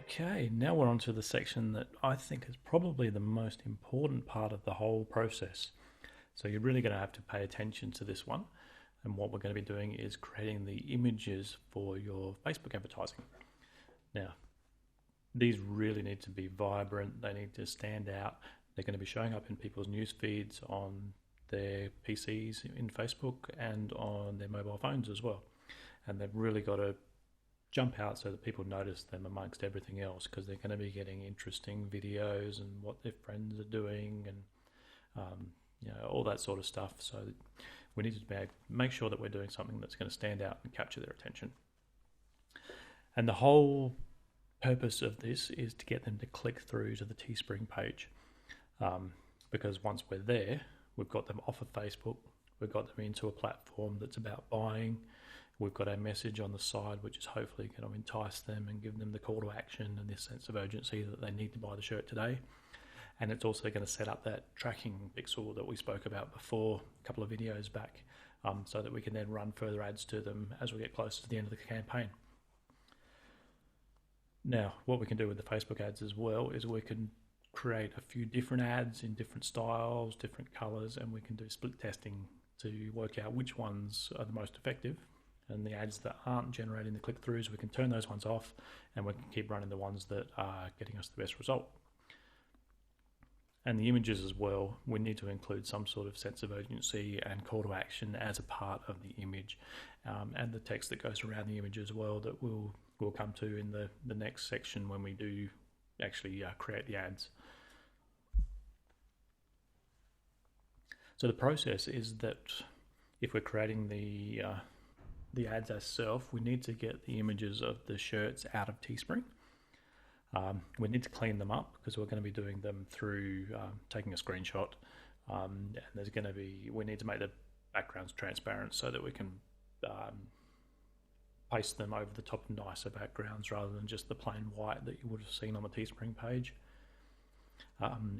Okay, now we're on to the section that I think is probably the most important part of the whole process. So you're really going to have to pay attention to this one. And what we're going to be doing is creating the images for your Facebook advertising. Now, these really need to be vibrant, they need to stand out. They're going to be showing up in people's news feeds on their PCs in Facebook and on their mobile phones as well. And they've really got to jump out so that people notice them amongst everything else, because they're going to be getting interesting videos and what their friends are doing and all that sort of stuff. So we need to make sure that we're doing something that's going to stand out and capture their attention. And the whole purpose of this is to get them to click through to the Teespring page, because once we're there, we've got them off of Facebook, we've got them into a platform that's about buying. We've got a message on the side which is hopefully going to entice them and give them the call to action and this sense of urgency that they need to buy the shirt today. And it's also going to set up that tracking pixel that we spoke about before a couple of videos back, so that we can then run further ads to them as we get closer to the end of the campaign. Now, what we can do with the Facebook ads as well is we can create a few different ads in different styles, different colors, and we can do split testing to work out which ones are the most effective. And the ads that aren't generating the click-throughs, we can turn those ones off, and we can keep running the ones that are getting us the best result. And the images as well, we need to include some sort of sense of urgency and call to action as a part of the image, and the text that goes around the image as well, that we'll come to in the next section when we do actually create the ads. So the process is that if we're creating the ads ourselves, we need to get the images of the shirts out of Teespring. We need to clean them up because we're going to be doing them through taking a screenshot, and we need to make the backgrounds transparent so that we can paste them over the top of nicer backgrounds rather than just the plain white that you would have seen on the Teespring page.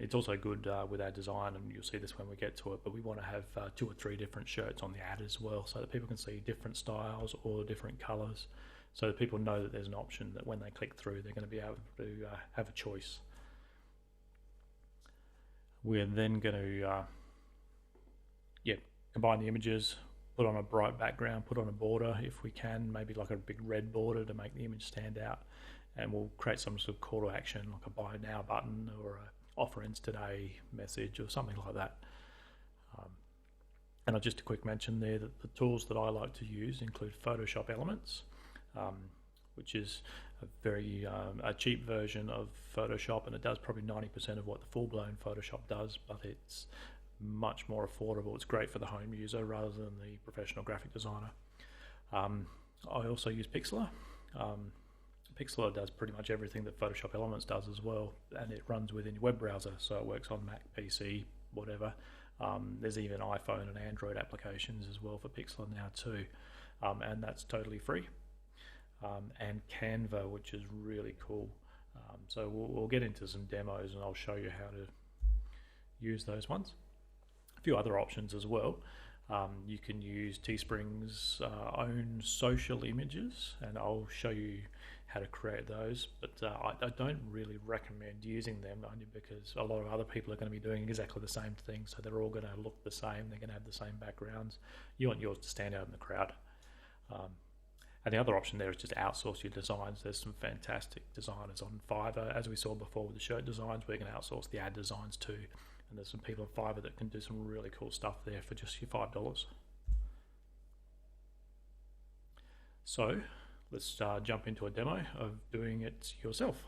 It's also good with our design, and you'll see this when we get to it, but we want to have 2 or 3 different shirts on the ad as well, so that people can see different styles or different colours, so that people know that there's an option that when they click through, they're going to be able to have a choice. We're then going to combine the images, put on a bright background, put on a border if we can, maybe like a big red border to make the image stand out, and we'll create some sort of call to action like a buy now button or a offer ends today message or something like that. And just a quick mention there that the tools that I like to use include Photoshop Elements, which is a very a cheap version of Photoshop, and it does probably 90% of what the full-blown Photoshop does, but it's much more affordable. It's great for the home user rather than the professional graphic designer. I also use Pixlr. Pixlr does pretty much everything that Photoshop Elements does as well, and it runs within your web browser, so it works on Mac, PC, whatever. There's even iPhone and Android applications as well for Pixlr now too, and that's totally free. And Canva, which is really cool. So we'll get into some demos and I'll show you how to use those ones. A few other options as well. You can use Teespring's own social images, and I'll show you how to create those, but I don't really recommend using them, only because a lot of other people are going to be doing exactly the same thing, so they're all going to look the same, they're going to have the same backgrounds. You want yours to stand out in the crowd. And the other option there is just outsource your designs. There's some fantastic designers on Fiverr. As we saw before with the shirt designs, we're going to outsource the ad designs too. And there's some people on Fiverr that can do some really cool stuff there for just your $5. So let's jump into a demo of doing it yourself.